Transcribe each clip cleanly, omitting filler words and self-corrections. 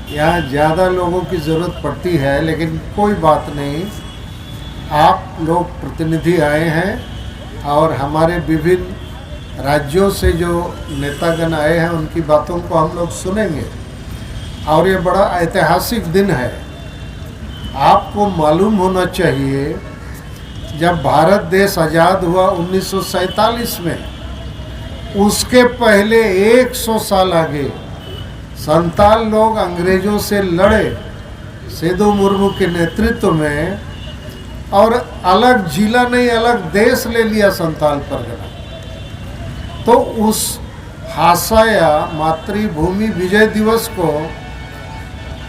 यहाँ ज़्यादा लोगों की ज़रूरत पड़ती है, लेकिन कोई बात नहीं। आप लोग प्रतिनिधि आए हैं और हमारे विभिन्न राज्यों से जो नेतागण आए हैं उनकी बातों को हम लोग सुनेंगे। और ये बड़ा ऐतिहासिक दिन है। आपको मालूम होना चाहिए, जब भारत देश आज़ाद हुआ 1947 में, उसके पहले 100 साल आगे संताल लोग अंग्रेज़ों से लड़े सेदू मुर्मू के नेतृत्व में, और अलग जिला नहीं अलग देश ले लिया संताल परगना। तो उस हासाया मातृभूमि विजय दिवस को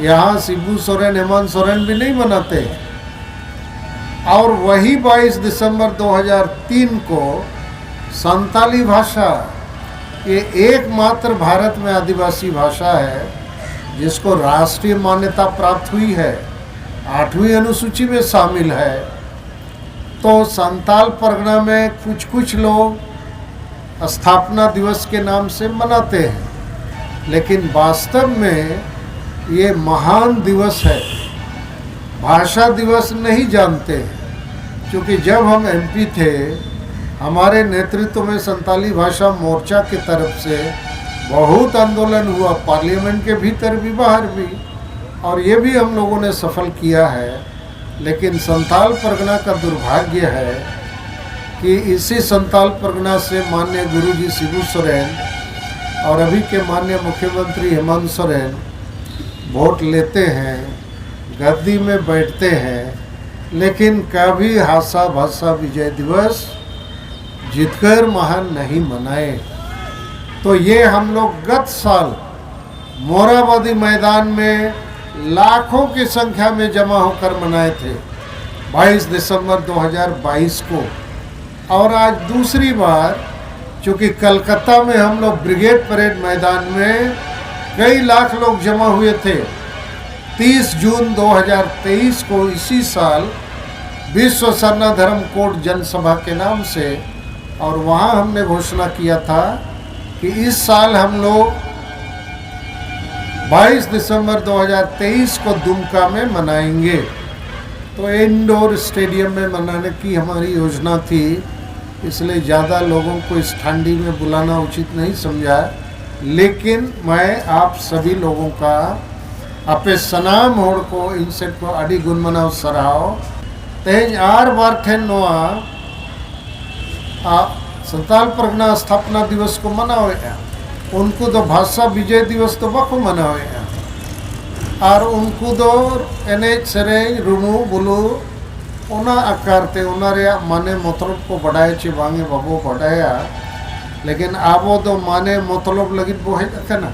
यहाँ शिबू सोरेन, हेमंत सोरेन भी नहीं मनाते। और वही 22 दिसंबर 2003 को संताली भाषा, ये एकमात्र भारत में आदिवासी भाषा है जिसको राष्ट्रीय मान्यता प्राप्त हुई है, 8वीं अनुसूची में शामिल है। तो संताल परगना में कुछ लोग स्थापना दिवस के नाम से मनाते हैं, लेकिन वास्तव में ये महान दिवस है। भाषा दिवस नहीं जानते हैं, क्योंकि जब हम एमपी थे, हमारे नेतृत्व में संताली भाषा मोर्चा की तरफ से बहुत आंदोलन हुआ, पार्लियामेंट के भीतर भी बाहर भी, और ये भी हम लोगों ने सफल किया है। लेकिन संताल परगना का दुर्भाग्य है कि इसी संताल परगना से माननीय गुरुजी शिबू सोरेन और अभी के माननीय मुख्यमंत्री हेमंत सोरेन वोट लेते हैं, गद्दी में बैठते हैं, लेकिन कभी हासा भाषा विजय दिवस जीतकर महान नहीं मनाए। तो ये हम लोग गत साल मोराबादी मैदान में लाखों की संख्या में जमा होकर मनाए थे, 22 दिसंबर 2022 को। और आज दूसरी बार, चूँकि कलकत्ता में हम लोग ब्रिगेड परेड मैदान में कई लाख लोग जमा हुए थे, 30 जून 2023 को इसी साल विश्व सरना धर्म कोड जनसभा के नाम से, और वहाँ हमने घोषणा किया था कि इस साल हम लोग 22 दिसंबर 2023 को दुमका में मनाएंगे। तो इंडोर स्टेडियम में मनाने की हमारी योजना थी, इसलिए ज़्यादा लोगों को इस ठंडी में बुलाना उचित नहीं समझा। लेकिन मैं आप सभी लोगों का अपने सनाम होड़ को इनसे को अड़ी गुण मनाव सराहो। तेज आर बार ठेन नोआ संताल परगना स्थापना दिवस को मनावे, उनको तो भाषा विजय दिवस तो बाको मनावे, और उनको तो एनेज सेरें रुमू बुलू ओना आकारते ओना रे माने मतलब को बढ़ाए चे बांगे बाबो बढ़ाया। लेकिन आबो तो माने मतलब लगित बो है ना,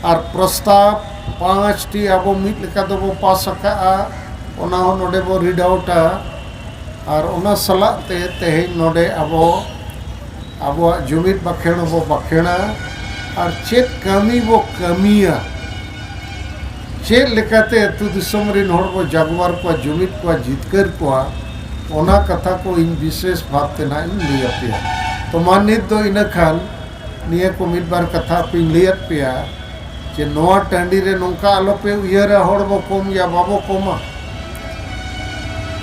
और प्रस्ताव 5 टी आबो मिट लेका तो बो पास सका, ओना हो नोडे बो रीड आउटा, और ओना सला ते तेहे नोडे आबो जुमित बखेण बो बखेणा, और चेत कमी बो कमिया, चेत लेकाते अतु दिसम रिन होड़ बो जागवार को जुमित को जितकर को ओना कथा को इन विशेष भाव ते ना इन लिया पिया। तो मानित दो इन खान निये को मित बार कथा पे लिया पिया जे नोआ टांडी रे नोंका आलो पे उयरा होड़ बो कोम या बाबो कोमा।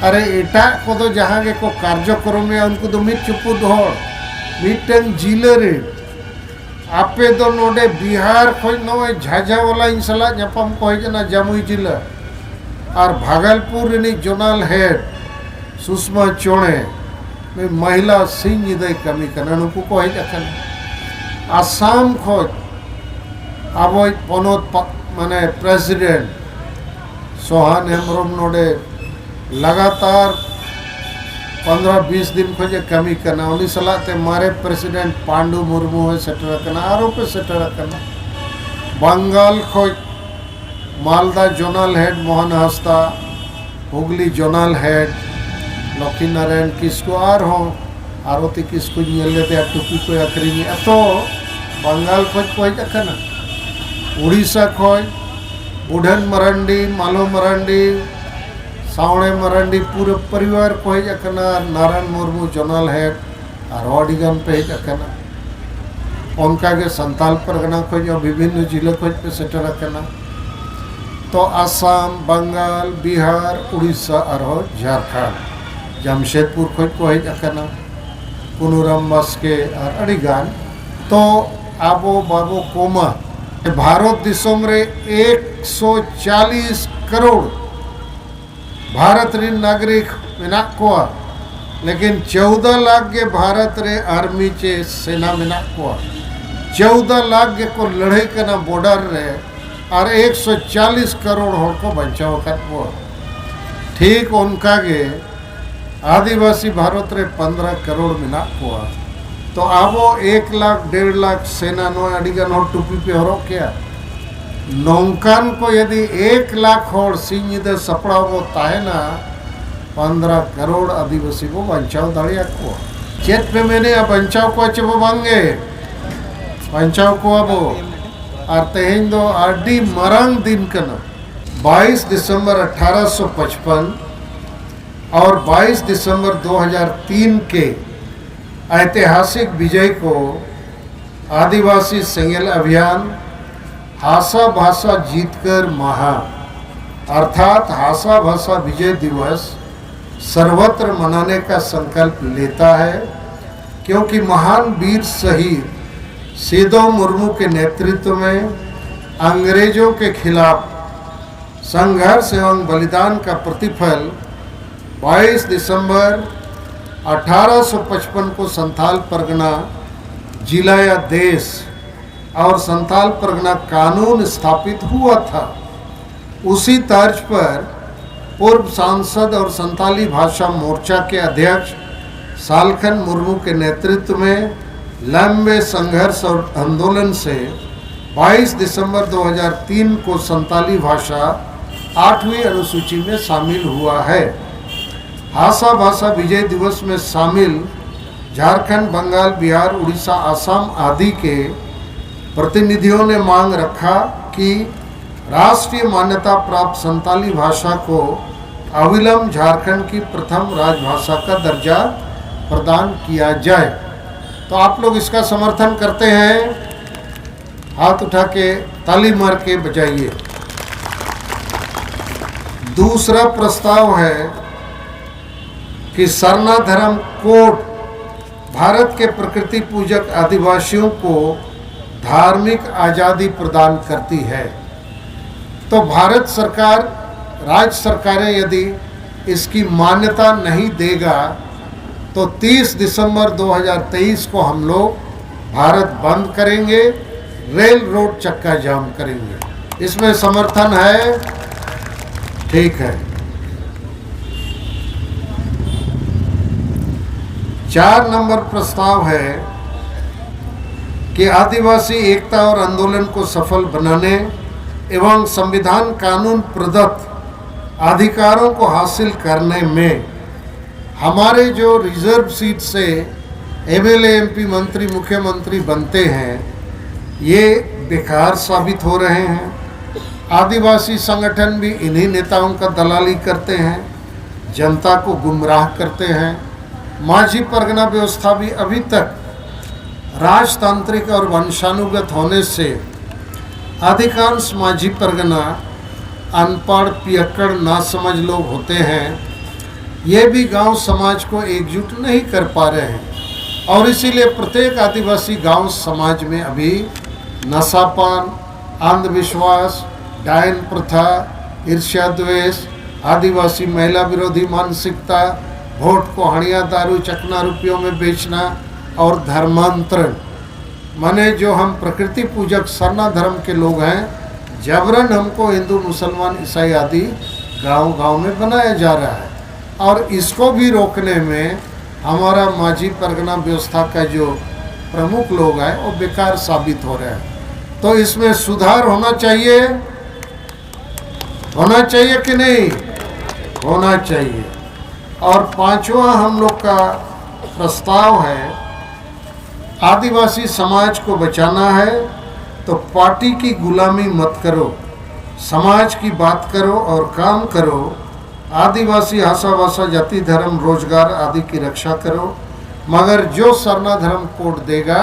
अरे एटा को तो जहाँ के को कार्यक्रम में उनको तो मिट चुपू होड़ मिटन जिले रे आपे तो नोडे बिहार खोज नोए झाझा वाला इंसला नपम को है जमुई जिला, और भागलपुर रे जोनल हेड सुषमा चोणे में महिला सिंह दे कमी करना नुकु को है। आसाम खोज अब पनोत माने प्रेसिडेंट सोहान हेम्ब्रम नोडे लगातार 15-20 दिन खोजे कमी करना, उन्हीं सलाहते मारे प्रेसिडेंट पांडु मुर्मू है सेटर करना, आरोप सेटर करना। बंगाल खोज Malda zonal head Mohan Hansda, Hooghly zonal head Lakshmi Narayan किसको आर हो आरती किसको लेते टुपी को आखरी तो बंगाल खोज को हजना। उड़ीसा खोज बुढ़न मरांडी, मालो मरांडी, सावणे मरांडी पूरे परिवार को हजना। नारायण मुर्मू जोनल हेड और अड़ीगान पे हजना। उनका के संताल परगना खोज विभिन्न जिले खोज पे सेटर हजना। तो आसाम, बंगाल, बिहार, उड़ीसा और झारखंड जमशेदपुर खोज को हज अकना पुनुरम मस्के और अड़ीगान तो आबो बाबो कोमा भारत दिसोम रे 140 करोड़ भारत रे नागरिक मेना कोआ लेकिन 14 लाख के भारत रे आर्मी चे सेना मेना कोआ 14 लाख के को लड़ाई करना बॉर्डर रे और 140 करोड़ होड़ को बचाव कर ठीक उनका के आदिवासी भारत रे 15 करोड़ मेना कोआ तो आबो 1 लाख 1.5 लाख सेना नो अड़ीगन होड़ टुपी पे हरो क्या नौकान को यदि 1 लाख होड़ सिंह दे सपड़ा वो ताहेना 15 करोड़ आदिवासी को बचाव दाड़िया को चेत पे मैंने बचाव को चबो बांगे बचाव को अबो और तेहें दो आडी मरंग दिन कना 22 दिसंबर 1855 और 22 दिसंबर 2003 के ऐतिहासिक विजय को आदिवासी संगेल अभियान हासा भाषा जीतकर महा अर्थात हासा भाषा विजय दिवस सर्वत्र मनाने का संकल्प लेता है क्योंकि महान वीर शहीद सीधो मुर्मू के नेतृत्व में अंग्रेजों के खिलाफ संघर्ष एवं बलिदान का प्रतिफल 22 दिसंबर 1855 को संथाल परगना जिला या देश और संथाल परगना कानून स्थापित हुआ था। उसी तर्ज पर पूर्व सांसद और संथाली भाषा मोर्चा के अध्यक्ष सालखन मुर्मू के नेतृत्व में लंबे संघर्ष और आंदोलन से 22 दिसंबर 2003 को संथाली भाषा 8वीं अनुसूची में शामिल हुआ है। हासा भाषा विजय दिवस में शामिल झारखंड, बंगाल, बिहार, उड़ीसा, आसाम आदि के प्रतिनिधियों ने मांग रखा कि राष्ट्रीय मान्यता प्राप्त संथाली भाषा को अविलंब झारखंड की प्रथम राजभाषा का दर्जा प्रदान किया जाए। तो आप लोग इसका समर्थन करते हैं? हाथ उठा के ताली मार के बजाइए। दूसरा प्रस्ताव है कि सरना धर्म कोड भारत के प्रकृति पूजक आदिवासियों को धार्मिक आज़ादी प्रदान करती है। तो भारत सरकार, राज्य सरकारें यदि इसकी मान्यता नहीं देगा तो 30 दिसंबर 2023 को हम लोग भारत बंद करेंगे, रेल रोड चक्का जाम करेंगे। इसमें समर्थन है? ठीक है। 4 नंबर प्रस्ताव है कि आदिवासी एकता और आंदोलन को सफल बनाने एवं संविधान कानून प्रदत्त अधिकारों को हासिल करने में हमारे जो रिजर्व सीट से एमएलए, एमपी, मंत्री, मुख्यमंत्री बनते हैं ये बेकार साबित हो रहे हैं। आदिवासी संगठन भी इन्हीं नेताओं का दलाली करते हैं, जनता को गुमराह करते हैं। माझी परगना व्यवस्था भी अभी तक राजतांत्रिक और वंशानुगत होने से अधिकांश माझी परगना अनपढ़, पियक्कड़, नासमझ लोग होते हैं। ये भी गांव समाज को एकजुट नहीं कर पा रहे हैं और इसीलिए प्रत्येक आदिवासी गांव समाज में अभी नशापान, अंधविश्वास, डायन प्रथा, ईर्ष्या द्वेष, आदिवासी महिला विरोधी मानसिकता, वोट को हड़िया, दारू, चकना रुपयों में बेचना और धर्मांतरण, माने जो हम प्रकृति पूजक सरना धर्म के लोग हैं, जबरन हमको हिंदू, मुसलमान, ईसाई आदि गांव-गांव में बनाया जा रहा है। और इसको भी रोकने में हमारा माझी परगना व्यवस्था का जो प्रमुख लोग हैं वो बेकार साबित हो रहे हैं। तो इसमें सुधार होना चाहिए कि नहीं? होना चाहिए। और 5वां हम लोग का प्रस्ताव है, आदिवासी समाज को बचाना है तो पार्टी की गुलामी मत करो, समाज की बात करो और काम करो। आदिवासी आशा भाषा, जाति, धर्म, रोजगार आदि की रक्षा करो, मगर जो सरना धर्म कोड देगा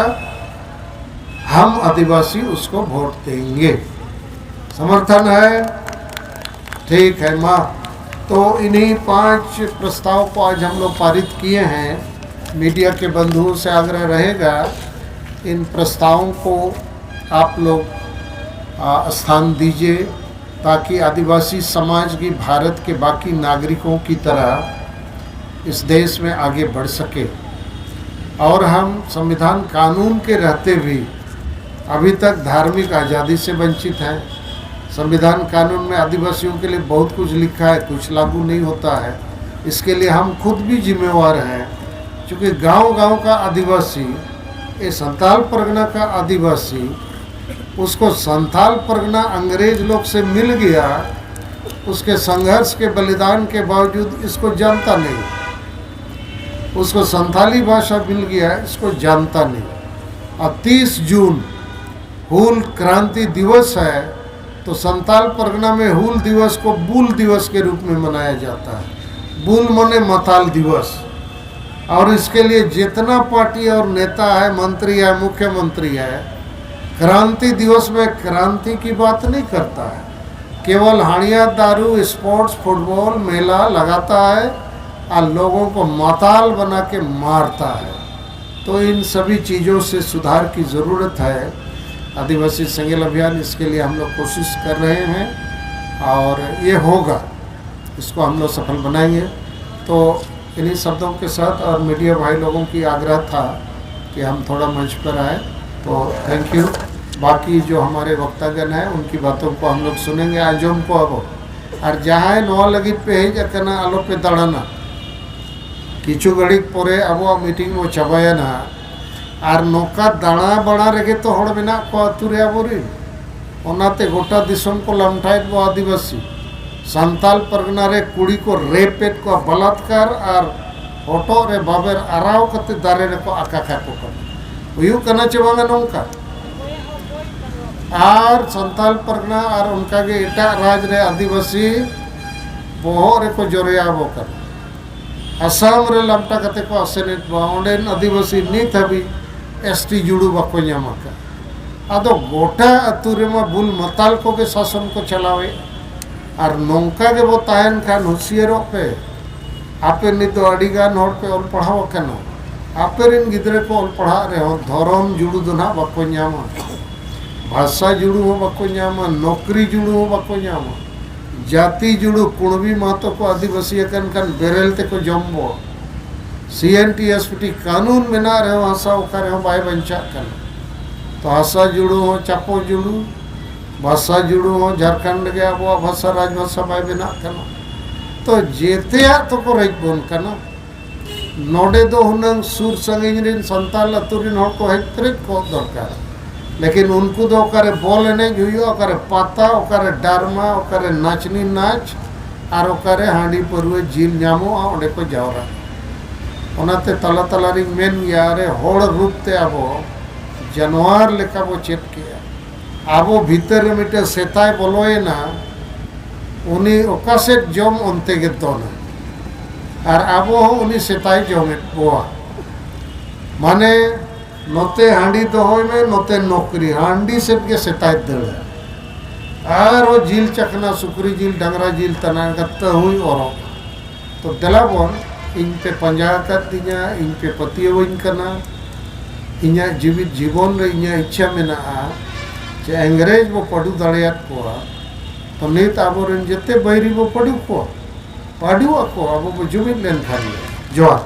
हम आदिवासी उसको वोट देंगे। समर्थन है? ठीक है माँ। तो इन्हीं 5 प्रस्ताव को आज हम लोग पारित किए हैं। मीडिया के बंधुओं से आग्रह रहेगा इन प्रस्तावों को आप लोग स्थान दीजिए ताकि आदिवासी समाज की भारत के बाकी नागरिकों की तरह इस देश में आगे बढ़ सके। और हम संविधान कानून के रहते भी अभी तक धार्मिक आज़ादी से वंचित हैं। संविधान कानून में आदिवासियों के लिए बहुत कुछ लिखा है, कुछ लागू नहीं होता है। इसके लिए हम खुद भी जिम्मेवार हैं, क्योंकि गांव-गांव का आदिवासी, ये संथाल परगना का आदिवासी, उसको संथाल परगना अंग्रेज लोग से मिल गया, उसके संघर्ष के बलिदान के बावजूद इसको जानता नहीं। उसको संथाली भाषा मिल गया, इसको जानता नहीं। और 30 जून हूल क्रांति दिवस है, तो संथाल परगना में हूल दिवस को बूल दिवस के रूप में मनाया जाता है। बूल माने मताल दिवस। और इसके लिए जितना पार्टी और नेता है, मंत्री है, मुख्यमंत्री है, क्रांति दिवस में क्रांति की बात नहीं करता है, केवल हानिया दारू, स्पोर्ट्स, फुटबॉल, मेला लगाता है और लोगों को माताल बना के मारता है। तो इन सभी चीज़ों से सुधार की ज़रूरत है। आदिवासी संगेल अभियान, इसके लिए हम लोग कोशिश कर रहे हैं और ये होगा, इसको हम लोग सफल बनाएंगे। तो इन्हीं शब्दों के साथ और मीडिया भाई लोगों की आग्रह था कि हम थोड़ा मंच पर आए, तो थैंक यू। बाकी जो हमारे वक्तागण हैं उनकी बातों को हम लोग सुनेंगे। आजम को अब और जहाँ नवा लगी पे है आलो पे दाड़ाना किचु घड़ी पोरे अब मीटिंग वो चाबाया ना और नौका दाड़ा बड़ा रेगे तो हड़ मेना को आतुरे आबोरी ओनाते गोटा दिसम को लमटाइट वो आदिवासी संताल परगना रे कुड़ी को रेपेट को बलात्कार और होटो रे बाबेर आराव कते दारे रे को आका खाको कर हुयू कना चबांगा नौका और संताल परगना और उनका के एटा राज रे आदिवासी बोहो रे को जोरिया बोकर असम रे लमटा कते को असेनेट बाउंडेन आदिवासी नीत हबी एसटी जुड़ू बाको ᱧᱟᱢᱟᱠᱟ आदो गोटा अतु रे मा बुल मताल को के शासन को चलावे और नौका के वो तायन खान होशियारों पे आपे नित तो अड़ीगान होड़ पे ऑल पढ़ाव कना आपे रिन गिदरे को ऑल पढ़ा रहे हो धर्म जुड़ू दो ना बाको ᱧामा भाषा जुड़ू हो बाको ᱧामा नौकरी जुड़ू हो बाको ᱧामा जाति जुड़ू कुणबी महतो को आदिवासी कन कन बेरेल ते को जम्बो CNTSPT कानून मेना रहे हसा ओका रहे बाय बंचा कन तो हसा जुड़ू हो चापो जुड़ू भाषा जुड़ू हो झारखंड के अब भाषा राजभाषा बाय बना कन तो जेते तो को रज बोन कन नोडे दो हुनंग सुर संगिन रिन संताल अतुरिन होड़ को हेतरे को दरकार लेकिन उनको तो ओकारे बॉल एने जुयो ओकारे पाता ओकारे डारमा ओकारे नाचनी नाच और ओकारे हांडी परवे जिल ᱧᱟᱢᱚᱜᱼᱟ ओंडे को जावरा ओनाते तला तला रिंग मेन यारे होड़ रूप ते आबो जानवर लेका बो चेत किया आबो भीतर रे मिटे सेताय बोलोए ना उनी ओकासेट जम ओनते गे दोना और आबो उनी सेताय जमे बोआ माने नोते हांडी दोहोय में नोते नौकरी हांडी से के सेताय दड़ और वो जिल चकना सुकरी जिल डंगरा जिल तना गत्ता हुई और तो दलाबोन इन पे पंजा कर दिया इन पे पतियो इन करना इन्या जीवित जीवन रे इन्या इच्छा में ना जे अंग्रेज वो पढ़ू दाड़ियात को तो नीत आबो रन जते बैरी वो पढ़ू को पाडू को अब वो जुमित लेन खाली जोर